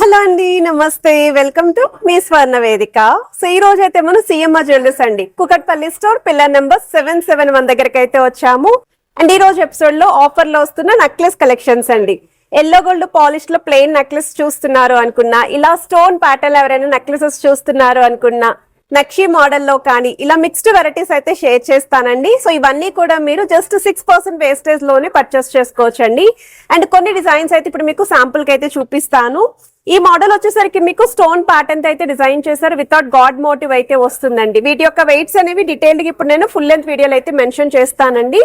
Hello అండి, నమస్తే. Welcome to me స్వర్ణ వేదిక. సో ఈ రోజు అయితే మనం సిఎంఆర్ జ్యువెలర్స్ అండి, కుకట్పల్లి స్టోర్, పిల్లర్ నెంబర్ 771 దగ్గరికి అయితే వచ్చాము. అండ్ ఈ రోజు ఎపిసోడ్ లో ఆఫర్ లో వస్తున్న నెక్లెస్ కలెక్షన్స్ అండి. ఎల్లో గోల్డ్ పాలిష్ లో ప్లెయిన్ నెక్లెస్ చూస్తున్నారు అనుకున్నా, ఇలా స్టోన్ ప్యాటర్న్ ఎవరైనా నెక్లెసెస్ చూస్తున్నారు అనుకున్నా, నక్షి మోడల్లో కానీ ఇలా మిక్స్డ్ వెరైటీస్ అయితే షేర్ చేస్తానండి. సో ఇవన్నీ కూడా మీరు జస్ట్ 6% వేస్టేజ్ లోనే పర్చేస్ చేసుకోవచ్చండి. అండ్ కొన్ని డిజైన్స్ అయితే ఇప్పుడు మీకు శాంపుల్ కి అయితే చూపిస్తాను. ఈ మోడల్ వచ్చేసరికి మీకు స్టోన్ ప్యాటర్న్ అయితే డిజైన్ చేశారు, వితౌట్ గాడ్ మోటివ్ అయితే వస్తుందండి. వీటి యొక్క వెయిట్స్ అనేవి డీటెయిల్డ్ గా ఇప్పుడు నేను ఫుల్ లెంత్ వీడియోలో అయితే మెన్షన్ చేస్తానండి.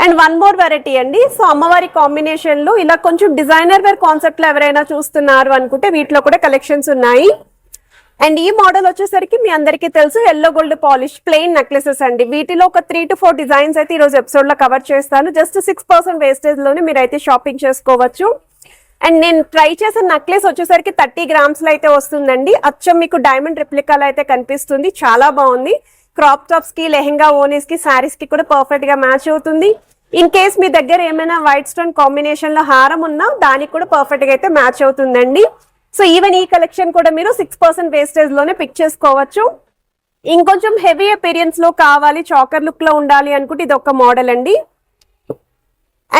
అండ్ వన్ మోర్ వెరైటీ అండి. సో అమ్మవారి కాంబినేషన్ లో ఇలా కొంచెం డిజైనర్ వేర్ కాన్సెప్ట్ లో ఎవరైనా చూస్తున్నారు అనుకుంటే వీటిలో కూడా కలెక్షన్స్ ఉన్నాయి. అండ్ ఈ మోడల్ వచ్చేసరికి మీ అందరికీ తెలుసు, yellow gold polish plain necklaces అండి. వీటిలో ఒక 3 to 4 డిజైన్స్ అయితే ఈ రోజు ఎపిసోడ్ లో కవర్ చేస్తాను. జస్ట్ 6% వేస్టేజ్ లోనే మీరు అయితే షాపింగ్ చేసుకోవచ్చు. అండ్ నేను ట్రై చేసిన నెక్లెస్ వచ్చేసరికి 30 గ్రామ్స్ లో అయితే వస్తుందండి. అచ్చం మీకు డైమండ్ రిప్లికాలో అయితే కనిపిస్తుంది, చాలా బాగుంది. క్రాప్ టాప్స్ కి, లెహెంగా ఓనీస్ కి, శారీస్ కి కూడా పర్ఫెక్ట్ గా మ్యాచ్ అవుతుంది. ఇన్ కేస్ మీ దగ్గర ఏమైనా వైట్ స్టోన్ కాంబినేషన్ లో హారం ఉన్నా దానికి కూడా పర్ఫెక్ట్ గా అయితే మ్యాచ్ అవుతుందండి. సో ఈవెన్ ఈ కలెక్షన్ కూడా మీరు 6% వేస్టేజ్ లోనే పిక్ చేసుకోవచ్చు. ఇంకొంచెం హెవీ అపీరియన్స్ లో కావాలి, చాకర్ లుక్ లో ఉండాలి అనుకుంటే ఇది ఒక మోడల్ అండి.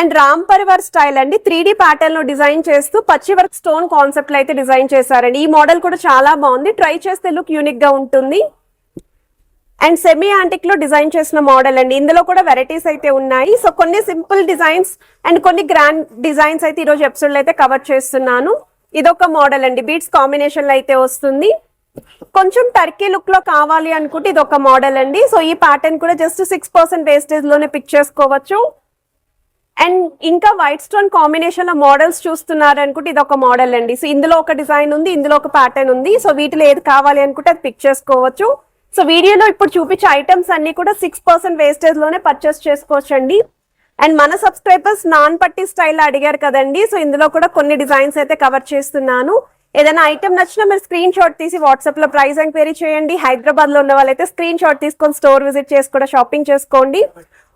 అండ్ రామ్ పరివార్ స్టైల్ అండి, 3D ప్యాటర్న్ లో డిజైన్ చేస్తూ పచ్చి వర్క్ స్టోన్ కాన్సెప్ట్ లో అయితే డిజైన్ చేశారండి. ఈ మోడల్ కూడా చాలా బాగుంది, ట్రై చేస్తే లుక్ యూనిక్ గా ఉంటుంది. అండ్ సెమీ యాంటిక్ లో డిజైన్ చేసిన మోడల్ అండి. ఇందులో కూడా వెరైటీస్ అయితే ఉన్నాయి. సో కొన్ని సింపుల్ డిజైన్స్ అండ్ కొన్ని గ్రాండ్ డిజైన్స్ అయితే ఈ రోజు ఎపిసోడ్ లో అయితే కవర్ చేస్తున్నాను. ఇదొక మోడల్ అండి, బీట్స్ కాంబినేషన్ లో అయితే వస్తుంది. కొంచెం టర్కీ లుక్ లో కావాలి అనుకుంటే ఇదొక మోడల్ అండి. సో ఈ ప్యాటర్న్ కూడా జస్ట్ 6% వేస్టేజ్ లోనే పిక్ చేసుకోవచ్చు. అండ్ ఇంకా వైట్ స్టోన్ కాంబినేషన్ లో మోడల్స్ చూస్తున్నారు అనుకుంటే ఇది ఒక మోడల్ అండి. సో ఇందులో ఒక డిజైన్ ఉంది, ఇందులో ఒక ప్యాటర్న్ ఉంది. సో వీటిలో ఏది కావాలి అనుకుంటే అది పిక్ చేసుకోవచ్చు. సో వీడియోలో ఇప్పుడు చూపించే ఐటమ్స్ అన్ని కూడా 6% వేస్టేజ్ లోనే పర్చేస్ చేసుకోవచ్చు అండి. అండ్ మన సబ్స్క్రైబర్స్ నాన్ పట్టి స్టైల్ అడిగారు కదండి. సో ఇందులో కూడా కొన్ని డిజైన్స్ అయితే కవర్ చేస్తున్నాను. ఏదైనా ఐటమ్ నచ్చినా మీరు స్క్రీన్ షాట్ తీసి వాట్సాప్ లో ప్రైస్ ఎంక్వైరీ చేయండి. హైదరాబాద్ లో ఉన్న వాళ్ళైతే స్క్రీన్ షాట్ తీసుకొని స్టోర్ విజిట్ చేసి కూడా షాపింగ్ చేసుకోండి.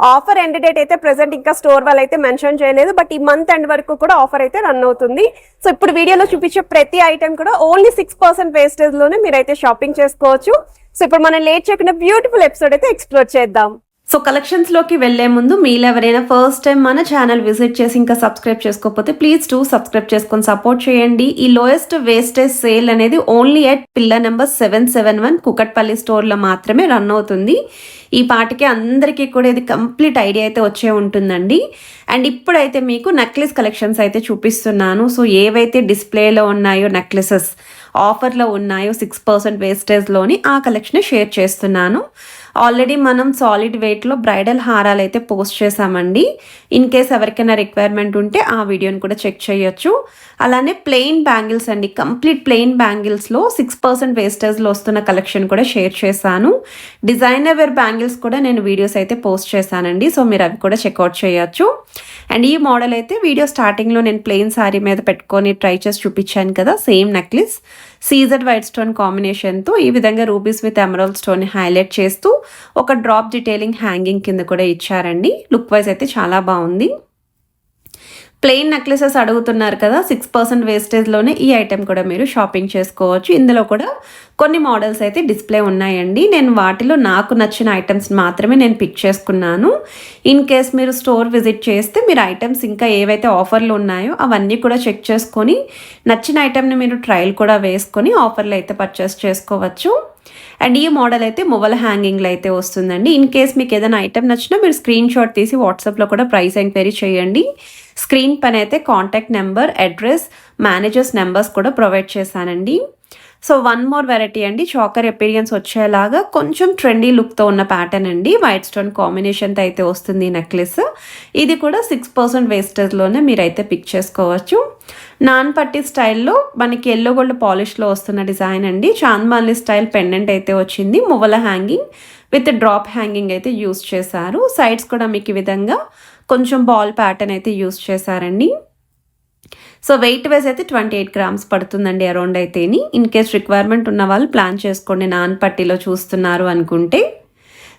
ఆఫర్ ఎండ్ డేట్ అయితే ప్రెసెంట్ ఇంకా స్టోర్ వాళ్ళు అయితే మెన్షన్ చేయలేదు, బట్ ఈ మంత్ ఎండ్ వరకు కూడా ఆఫర్ అయితే రన్ అవుతుంది. సో ఇప్పుడు వీడియోలో చూపించే ప్రతి ఐటమ్ కూడా ఓన్లీ 6% వేస్టేజ్ లోనే మీరైతే షాపింగ్ చేసుకోవచ్చు. సో ఇప్పుడు మనం లేట్ చేయకుండా బ్యూటిఫుల్ ఎపిసోడ్ అయితే ఎక్స్ప్లోర్ చేద్దాం. సో కలెక్షన్స్ లోకి వెళ్లే ముందు మీలో ఎవరైనా ఫస్ట్ టైం మన ఛానల్ విజిట్ చేసి ఇంకా సబ్స్క్రైబ్ చేసుకోకపోతే ప్లీజ్ సబ్స్క్రైబ్ చేసుకొని సపోర్ట్ చేయండి. ఈ లోయెస్ట్ వేస్టేజ్ సేల్ అనేది only at pillar number 771 Kukatpally store లో మాత్రమే రన్ అవుతుంది. ఈ పాటికి అందరికీ కూడా ఇది కంప్లీట్ ఐడియా అయితే వచ్చే ఉంటుందండి. అండ్ ఇప్పుడైతే మీకు నెక్లెస్ కలెక్షన్స్ అయితే చూపిస్తున్నాను. సో ఏవైతే డిస్ప్లేలో ఉన్నాయో నెక్లెసెస్ ఆఫర్లో ఉన్నాయో 6% వేస్టేజ్లోని ఆ కలెక్షన్ షేర్ చేస్తున్నాను. ఆల్రెడీ మనం సాలిడ్ వెయిట్లో బ్రైడల్ హారాలు అయితే పోస్ట్ చేసామండి. ఇన్ కేస్ ఎవరికైనా రిక్వైర్మెంట్ ఉంటే ఆ వీడియోని కూడా చెక్ చేయొచ్చు. అలానే ప్లెయిన్ బ్యాంగిల్స్ అండి, కంప్లీట్ ప్లెయిన్ బ్యాంగిల్స్లో 6% వేస్టేజ్లో వస్తున్న కలెక్షన్ కూడా షేర్ చేశాను. డిజైనర్ వేర్ బ్యాంగిల్స్ కూడా నేను వీడియోస్ అయితే పోస్ట్ చేశానండి. సో మీరు అవి కూడా చెక్అవుట్ చేయొచ్చు. అండ్ ఈ మోడల్ అయితే వీడియో స్టార్టింగ్లో నేను ప్లెయిన్ శారీ మీద పెట్టుకొని ట్రై చేసి చూపించాను కదా, same necklace CZ white stone కాంబినేషన్తో ఈ విధంగా rubies with emerald stone highlight చేస్తూ ఒక డ్రాప్ డీటెయిలింగ్ హ్యాంగింగ్ కింద కూడా ఇచ్చారండి. లుక్ వైజ్ అయితే చాలా బాగుంది. ప్లెయిన్ నెక్లెసెస్ అడుగుతున్నారు కదా, 6% వేస్టేజ్లోనే ఈ ఐటెం కూడా మీరు షాపింగ్ చేసుకోవచ్చు. ఇందులో కూడా కొన్ని మోడల్స్ అయితే డిస్ప్లే ఉన్నాయండి. నేను వాటిలో నాకు నచ్చిన ఐటమ్స్ మాత్రమే నేను పిక్ చేసుకున్నాను. ఇన్ కేస్ మీరు స్టోర్ విజిట్ చేస్తే మీరు ఐటమ్స్ ఇంకా ఏవైతే ఆఫర్లు ఉన్నాయో అవన్నీ కూడా చెక్ చేసుకొని నచ్చిన ఐటెంని మీరు ట్రయల్ కూడా వేసుకొని ఆఫర్లు అయితే పర్చేస్ చేసుకోవచ్చు. అండ్ ఈ మోడల్ అయితే మువ్వల హ్యాంగింగ్లో అయితే వస్తుందండి. ఇన్ కేస్ మీకు ఏదైనా ఐటమ్ నచ్చినా మీరు స్క్రీన్ షాట్ తీసి వాట్సాప్లో కూడా ప్రైస్ ఎంక్వైరీ చేయండి. స్క్రీన్ పైన అయితే contact number, address, managers numbers కూడా ప్రొవైడ్ చేశానండి. సో వన్ మోర్ వెరైటీ అండి, చాకర్ అపీరియన్స్ వచ్చేలాగా కొంచెం ట్రెండీ లుక్తో ఉన్న ప్యాటర్న్ అండి. వైట్ స్టోన్ కాంబినేషన్తో అయితే వస్తుంది నెక్లెస్. ఇది కూడా 6% వేస్టేజ్లోనే మీరైతే పిక్ చేసుకోవచ్చు. నాన్ పట్టి స్టైల్లో మనకి ఎల్లో గోల్డ్ పాలిష్లో వస్తున్న డిజైన్ అండి. చాంద్మాలి స్టైల్ పెండెంట్ అయితే వచ్చింది. మువ్వల హ్యాంగింగ్ విత్ డ్రాప్ హ్యాంగింగ్ అయితే యూస్ చేశారు. సైడ్స్ కూడా మీకు ఈ విధంగా కొంచెం బాల్ ప్యాటర్న్ అయితే యూస్ చేశారండి. సో వెయిట్ వైజ్ అయితే 28 గ్రామ్స్ పడుతుందండి అరౌండ్ అయితేని. ఇన్ కేస్ రిక్వైర్మెంట్ ఉన్న వాళ్ళు ప్లాన్ చేసుకోండి, నాన్ పట్టీలో చూస్తున్నారు అనుకుంటే.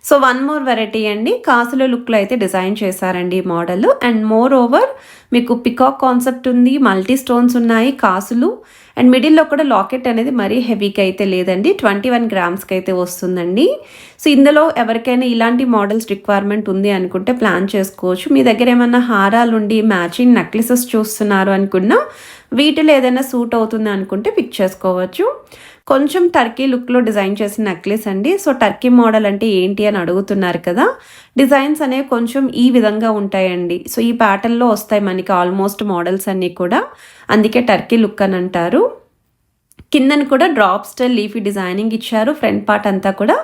సో వన్ మోర్ వెరైటీ అండి, కాసుల లుక్లో అయితే డిజైన్ చేశారండి ఈ మోడల్. అండ్ మోర్ ఓవర్ మీకు పికాక్ కాన్సెప్ట్ ఉంది, మల్టీ స్టోన్స్ ఉన్నాయి, కాసులు అండ్ మిడిల్లో కూడా లాకెట్ అనేది మరీ హెవీకి అయితే లేదండి, 21 గ్రామ్స్కి అయితే వస్తుందండి. సో ఇందులో ఎవరికైనా ఇలాంటి మోడల్స్ రిక్వైర్మెంట్ ఉంది అనుకుంటే ప్లాన్ చేసుకోవచ్చు. మీ దగ్గర ఏమైనా హారాలు ఉండి మ్యాచింగ్ నెక్లెసెస్ చూస్తున్నారు అనుకున్నా వీటిలో ఏదైనా సూట్ అవుతుంది అనుకుంటే పిక్ చేసుకోవచ్చు. కొంచెం టర్కీ లుక్లో డిజైన్ చేసిన నెక్లెస్ అండి. సో టర్కీ మోడల్ అంటే ఏంటి అని అడుగుతున్నారు కదా, డిజైన్స్ అనేవి కొంచెం ఈ విధంగా ఉంటాయండి. సో ఈ ప్యాటర్న్లో వస్తాయి మనకి ఆల్మోస్ట్ మోడల్స్ అన్నీ కూడా, అందుకే టర్కీ లుక్ అని అంటారు. కిందన కూడా డ్రాప్ స్టైల్ లీఫీ డిజైనింగ్ ఇచ్చారు. ఫ్రంట్ పార్ట్ అంతా కూడా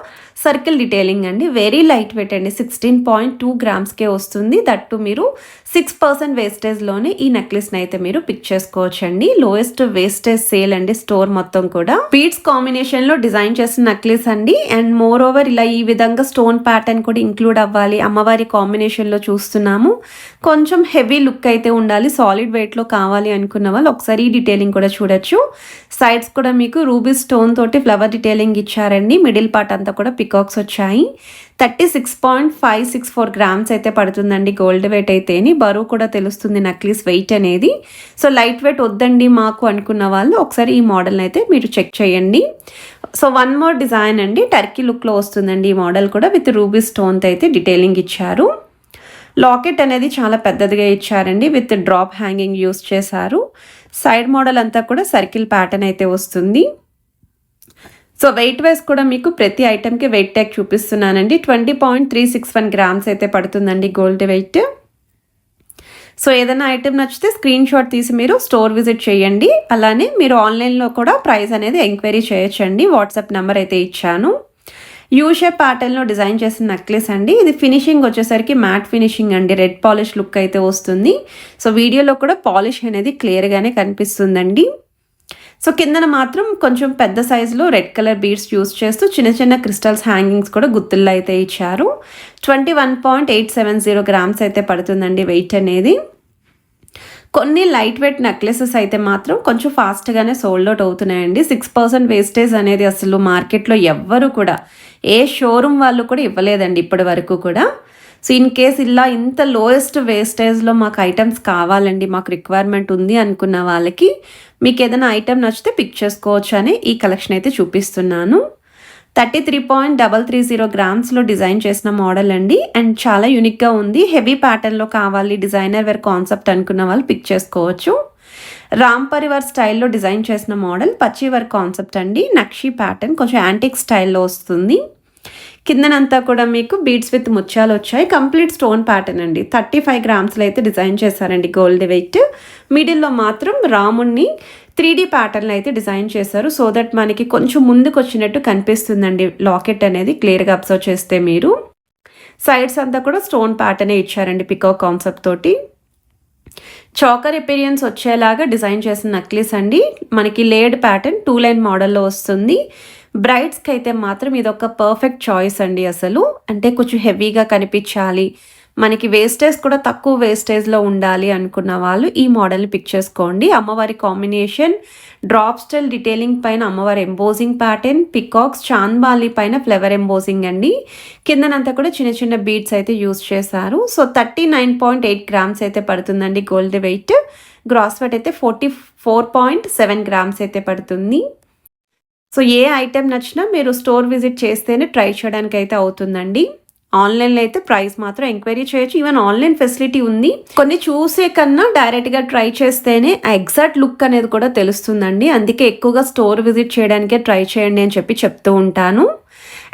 సర్కిల్ డీటెయిలింగ్ అండి. వెరీ లైట్ వెయిట్ అండి, 16.2 గ్రామ్స్కే వస్తుంది. దట్టు మీరు 6% వేస్టేజ్లోనే ఈ నెక్లెస్ని అయితే మీరు పిక్ చేసుకోవచ్చండి. లోయెస్ట్ వేస్టేజ్ సేల్ అండి స్టోర్ మొత్తం కూడా. బీడ్స్ కాంబినేషన్లో డిజైన్ చేసిన నెక్లెస్ అండి. అండ్ మోర్ ఓవర్ ఇలా ఈ విధంగా స్టోన్ ప్యాటర్న్ కూడా ఇంక్లూడ్ అవ్వాలి, అమ్మవారి కాంబినేషన్లో చూస్తున్నాము. కొంచెం హెవీ లుక్ అయితే ఉండాలి, సాలిడ్ వెయిట్లో కావాలి అనుకున్న వాళ్ళు ఒకసారి ఈ డీటెయిలింగ్ కూడా చూడొచ్చు. సైడ్స్ కూడా మీకు రూబీ స్టోన్ తోటి ఫ్లవర్ డీటెయిలింగ్ ఇచ్చారండి. మిడిల్ పార్ట్ అంతా కూడా పికాక్స్ వచ్చాయి. 36.564 గ్రామ్స్ అయితే పడుతుందండి గోల్డ్ వెయిట్ అయితేని. బరువు కూడా తెలుస్తుంది నెక్లెస్ వెయిట్ అనేది. సో లైట్ వెయిట్ వద్దండి మాకు అనుకున్న వాళ్ళు ఒకసారి ఈ మోడల్ని అయితే మీరు చెక్ చేయండి. సో వన్ మోర్ డిజైన్ అండి, టర్కీ లుక్లో వస్తుందండి ఈ మోడల్ కూడా, విత్ రూబీ స్టోన్తో అయితే డీటెయిలింగ్ ఇచ్చారు. లాకెట్ అనేది చాలా పెద్దదిగా ఇచ్చారండి, విత్ డ్రాప్ హ్యాంగింగ్ యూస్ చేశారు. సైడ్ మోడల్ అంతా కూడా సర్కిల్ ప్యాటర్న్ అయితే వస్తుంది. సో వెయిట్ వైజ్ కూడా మీకు ప్రతి ఐటెంకి వెయిట్ ట్యాగ్ చూపిస్తున్నానండి. 20.361 గ్రామ్స్ అయితే పడుతుందండి గోల్డ్ వెయిట్. సో ఏదైనా ఐటెం నచ్చితే స్క్రీన్ షాట్ తీసి మీరు స్టోర్ విజిట్ చేయండి. అలానే మీరు ఆన్లైన్లో కూడా ప్రైస్ అనేది ఎంక్వైరీ చేయొచ్చండి. వాట్సాప్ నెంబర్ అయితే ఇచ్చాను. యూ షేప్ ప్యాటర్న్లో డిజైన్ చేసిన నెక్లెస్ అండి. ఇది ఫినిషింగ్ వచ్చేసరికి మ్యాట్ ఫినిషింగ్ అండి, రెడ్ పాలిష్ లుక్ అయితే వస్తుంది. సో వీడియోలో కూడా పాలిష్ అనేది క్లియర్గానే కనిపిస్తుందండి. సో కిందన మాత్రం కొంచెం పెద్ద సైజులో రెడ్ కలర్ బీడ్స్ యూస్ చేస్తూ చిన్న చిన్న క్రిస్టల్స్ హ్యాంగింగ్స్ కూడా గుత్తుల్లో అయితే ఇచ్చారు. 21.870 గ్రామ్స్ అయితే పడుతుందండి వెయిట్ అనేది. కొన్ని లైట్ వెయిట్ నెక్లెసెస్ అయితే మాత్రం కొంచెం ఫాస్ట్గానే సోల్డ్ అవుట్ అవుతున్నాయండి. 6% వేస్టేజ్ అనేది అసలు మార్కెట్లో ఎవ్వరు కూడా, ఏ షోరూమ్ వాళ్ళు కూడా ఇవ్వలేదండి ఇప్పటి వరకు కూడా. సో ఇన్ కేస్ ఇలా ఇంత లోయెస్ట్ వేస్టేజ్లో మాకు ఐటమ్స్ కావాలండి, మాకు రిక్వైర్మెంట్ ఉంది అనుకున్న వాళ్ళకి మీకు ఏదైనా ఐటమ్ నచ్చితే పిక్ చేసుకోవచ్చు అని ఈ కలెక్షన్ అయితే చూపిస్తున్నాను. 33.330 గ్రామ్స్లో డిజైన్ చేసిన మోడల్ అండి. అండ్ చాలా యూనిక్గా ఉంది. హెవీ ప్యాటర్న్లో కావాలి, డిజైనర్ వేర్ కాన్సెప్ట్ అనుకున్న వాళ్ళు పిక్ చేసుకోవచ్చు. రామ్ పరివార్ స్టైల్లో డిజైన్ చేసిన మోడల్, పచ్చి వర్క్ కాన్సెప్ట్ అండి. నక్షి ప్యాటర్న్ కొంచెం యాంటిక్ స్టైల్లో వస్తుంది. కిందనంతా కూడా మీకు బీడ్స్ విత్ ముత్యాలు వచ్చాయి. కంప్లీట్ స్టోన్ ప్యాటర్న్ అండి. 35 గ్రామ్స్లో అయితే డిజైన్ చేశారండి గోల్డ్ వెయిట్. మిడిల్లో మాత్రం రాముణ్ణి 3D ప్యాటర్న్లో అయితే డిజైన్ చేశారు. సో దట్ మనకి కొంచెం ముందుకు వచ్చినట్టు కనిపిస్తుందండి లాకెట్ అనేది, క్లియర్గా అబ్జర్వ్ చేస్తే మీరు. సైడ్స్ అంతా కూడా స్టోన్ ప్యాటర్నే ఇచ్చారండి పికాక్ కాన్సెప్ట్ తోటి. చాకర్ ఎపీరియన్స్ వచ్చేలాగా డిజైన్ చేసిన నెక్లెస్ అండి. మనకి లేడ్ ప్యాటర్న్ 2 లైన్ మోడల్లో వస్తుంది. బ్రైడ్స్కి అయితే మాత్రం ఇది ఒక పర్ఫెక్ట్ చాయిస్ అండి. అసలు అంటే కొంచెం హెవీగా కనిపించాలి, మనకి వేస్టేజ్ కూడా తక్కువ వేస్టేజ్లో ఉండాలి అనుకున్న వాళ్ళు ఈ మోడల్ని పిక్ చేసుకోండి. అమ్మవారి కాంబినేషన్, డ్రాప్ స్టైల్ డీటెయిలింగ్ పైన అమ్మవారి ఎంబోజింగ్ ప్యాటర్న్, పికాక్స్ చాంద్బాలి పైన ఫ్లవర్ ఎంబోజింగ్ అండి. కిందనంతా కూడా చిన్న చిన్న బీడ్స్ అయితే యూజ్ చేశారు. సో 39.8 గ్రామ్స్ అయితే పడుతుందండి గోల్డ్ వెయిట్. గ్రాస్ వెయిట్ అయితే 44.7 గ్రామ్స్ అయితే పడుతుంది. సో ఏ ఐటెం నచ్చినా మీరు స్టోర్ విజిట్ చేస్తేనే ట్రై చేయడానికి అయితే అవుతుందండి. ఆన్లైన్లో అయితే ప్రైస్ మాత్రం ఎంక్వైరీ చేయొచ్చు. ఈవెన్ ఆన్లైన్ ఫెసిలిటీ ఉంది. కొన్ని చూసే కన్నా డైరెక్ట్గా ట్రై చేస్తేనే ఆ ఎగ్జాక్ట్ లుక్ అనేది కూడా తెలుస్తుందండి. అందుకే ఎక్కువగా స్టోర్ విజిట్ చేయడానికే ట్రై చేయండి అని చెప్తూ ఉంటాను.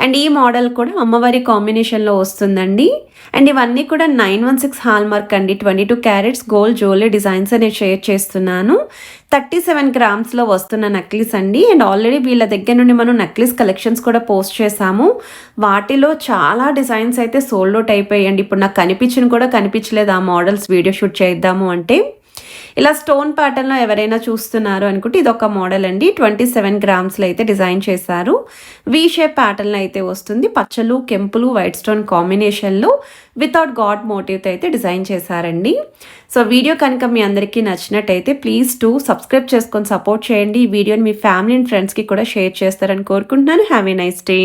అండ్ ఈ మోడల్ కూడా అమ్మవారి కాంబినేషన్లో వస్తుందండి. అండ్ ఇవన్నీ కూడా 916 హాల్మార్క్ అండి. 22 క్యారెట్స్ గోల్డ్ జ్యువెలరీ డిజైన్స్ నేను షేర్ చేస్తున్నాను. 37 గ్రామ్స్లో వస్తున్న నెక్లెస్ అండి. అండ్ ఆల్రెడీ వీళ్ళ దగ్గర నుండి మనం నెక్లెస్ కలెక్షన్స్ కూడా పోస్ట్ చేసాము. వాటిలో చాలా డిజైన్స్ అయితే సోల్డ్ అవుట్ అయిపోయాయండి. ఇప్పుడు నాకు కనిపించలేదు ఆ మోడల్స్ వీడియో షూట్ చేద్దాము అంటే. ఇలా స్టోన్ ప్యాటర్న్లో ఎవరైనా చూస్తున్నారు అనుకుంటే ఇదొక మోడల్ అండి. 27 గ్రామ్స్లో అయితే డిజైన్ చేశారు. వి షేప్ ప్యాటర్న్లో అయితే వస్తుంది. పచ్చలు, కెంపులు, వైట్ స్టోన్ కాంబినేషన్లో వితౌట్ గాడ్ మోటివ్తో అయితే డిజైన్ చేశారండి. సో వీడియో కనుక మీ అందరికీ నచ్చినట్టయితే ప్లీజ్ సబ్స్క్రైబ్ చేసుకొని సపోర్ట్ చేయండి. ఈ వీడియోని మీ ఫ్యామిలీ అండ్ ఫ్రెండ్స్కి కూడా షేర్ చేస్తారని కోరుకుంటున్నాను. Have a nice day.